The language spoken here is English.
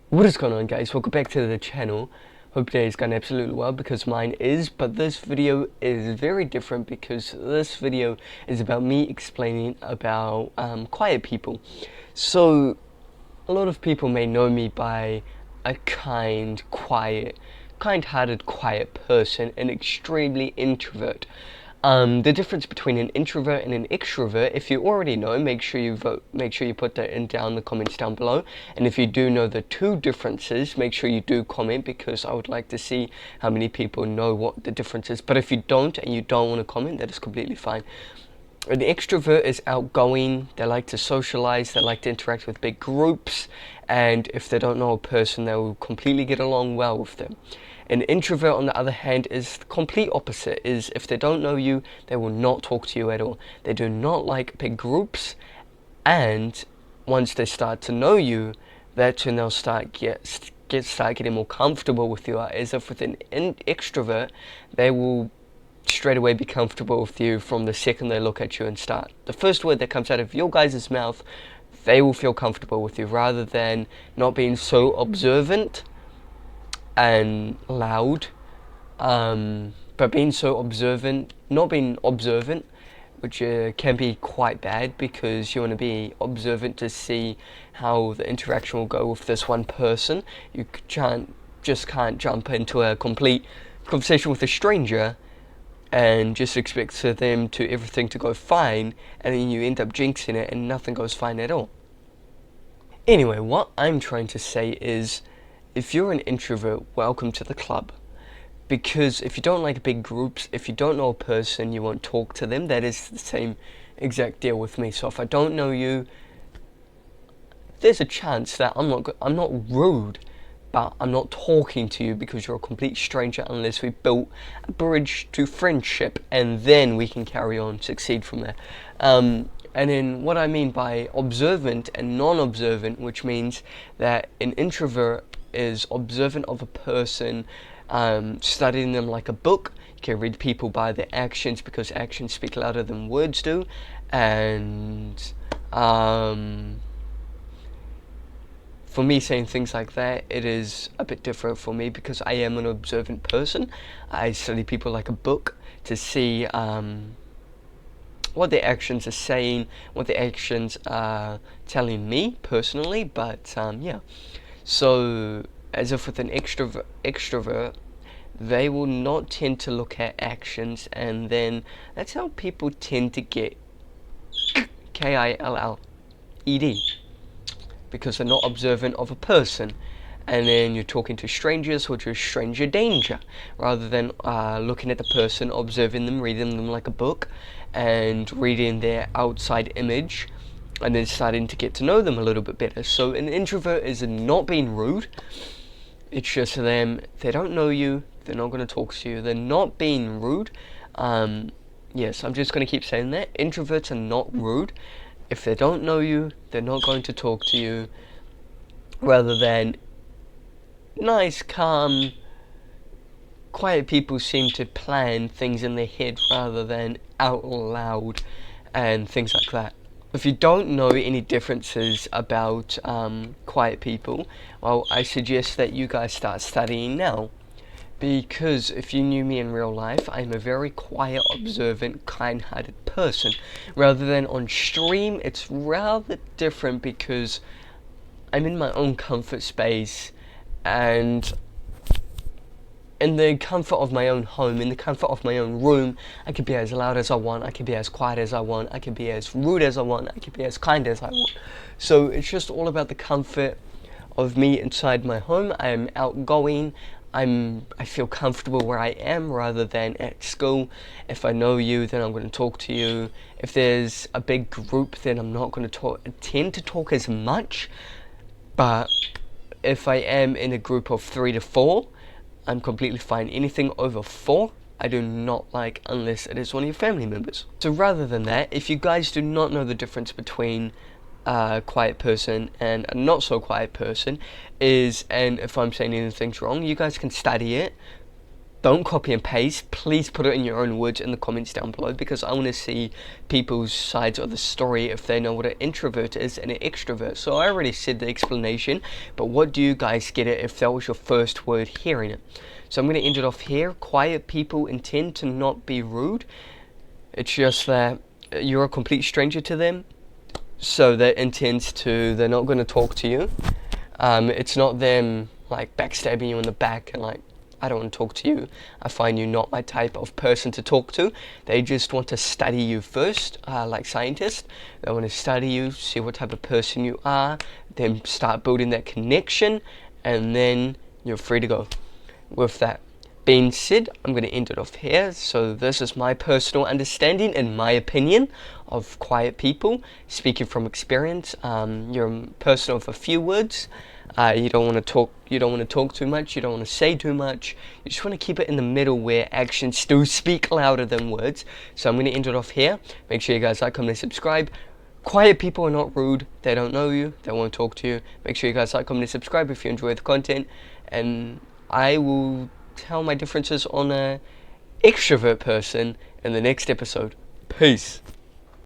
What is going on, guys? Welcome back to the channel. Hope today is going absolutely well, because mine is, but this video is very different because this video is about me explaining about quiet people. So a lot of people may know me by a kind-hearted, quiet person, an extremely introvert. The difference between an introvert and an extrovert, if you already know, make sure you vote. Make sure you put that in down the comments down below. And if you do know the two differences, make sure you do comment, because I would like to see how many people know what the difference is. But if you don't and you don't want to comment, that is completely fine. An extrovert is outgoing. They like to socialize. They like to interact with big groups. And if they don't know a person, they will completely get along well with them. An introvert, on the other hand, is the complete opposite. Is if they don't know you, they will not talk to you at all. They do not like big groups, and once they start to know you, that's when they'll start getting more comfortable with you. As if with an extrovert, they will straight away be comfortable with you from the second they look at you and start. The first word that comes out of your guys' mouth, they will feel comfortable with you, rather than not being so observant and loud, but being so observant, not being observant, which can be quite bad, because you want to be observant to see how the interaction will go with this one person. You can't jump into a complete conversation with a stranger and just expect for them to everything to go fine, and then you end up jinxing it and nothing goes fine at all. Anyway, what I'm trying to say is, if you're an introvert, welcome to the club. Because if you don't like big groups, if you don't know a person, you won't talk to them. That is the same exact deal with me. So if I don't know you, there's a chance that I'm not rude, but I'm not talking to you because you're a complete stranger, unless we built a bridge to friendship, and then we can carry on, succeed from there. And then what I mean by observant and non-observant, which means that an introvert is observant of a person, studying them like a book. You can read people by their actions, because actions speak louder than words do. And for me, saying things like that, it is a bit different for me, because I am an observant person. I study people like a book to see what their actions are saying, what their actions are telling me personally. But yeah. So, as if with an extrovert, they will not tend to look at actions, and then that's how people tend to get KILLED, because they're not observant of a person. And then you're talking to strangers, which is stranger danger, rather than looking at the person, observing them, reading them like a book, and reading their outside image, and then starting to get to know them a little bit better. So an introvert is not being rude. It's just them, they don't know you, they're not going to talk to you, they're not being rude. Yes, I'm just going to keep saying that. Introverts are not rude. If they don't know you, they're not going to talk to you, rather than nice, calm, quiet people seem to plan things in their head rather than out loud and things like that. If you don't know any differences about quiet people, well, I suggest that you guys start studying now. Because if you knew me in real life, I'm a very quiet, observant, kind-hearted person. Rather than on stream, it's rather different, because I'm in my own comfort space, and in the comfort of my own home, in the comfort of my own room, I can be as loud as I want, I can be as quiet as I want, I can be as rude as I want, I can be as kind as I want. So it's just all about the comfort of me inside my home. I am outgoing, I feel comfortable where I am, rather than at school. If I know you, then I'm going to talk to you. If there's a big group, then I'm not going to tend to talk as much. But if I am in a group of 3 to 4, I'm completely fine. Anything over 4, I do not like, unless it is one of your family members. So rather than that, if you guys do not know the difference between a quiet person and a not so quiet person, and if I'm saying anything's wrong, you guys can study it. don't copy and paste. Please put it in your own words in the comments down below, because I want to see people's sides of the story, if they know what an introvert is and an extrovert. So I already said the explanation, but what do you guys get it if that was your first word hearing it? So I'm going to end it off here. Quiet people intend to not be rude. It's just that you're a complete stranger to them, so they're not going to talk to you. It's not them like backstabbing you in the back and like, I don't want to talk to you, I find you not my type of person to talk to. They just want to study you first, like scientists. They want to study you, see what type of person you are, then start building that connection, and then you're free to go. With that being said, I'm going to end it off here. So this is my personal understanding and my opinion of quiet people, speaking from experience. You're a person of a few words. You don't want to talk. You don't want to talk too much. You don't want to say too much. You just want to keep it in the middle, where actions still speak louder than words. So I'm going to end it off here. Make sure you guys like, comment, and subscribe. Quiet people are not rude. They don't know you. They won't talk to you. Make sure you guys like, comment, and subscribe if you enjoy the content. And I will tell my differences on an extrovert person in the next episode. Peace.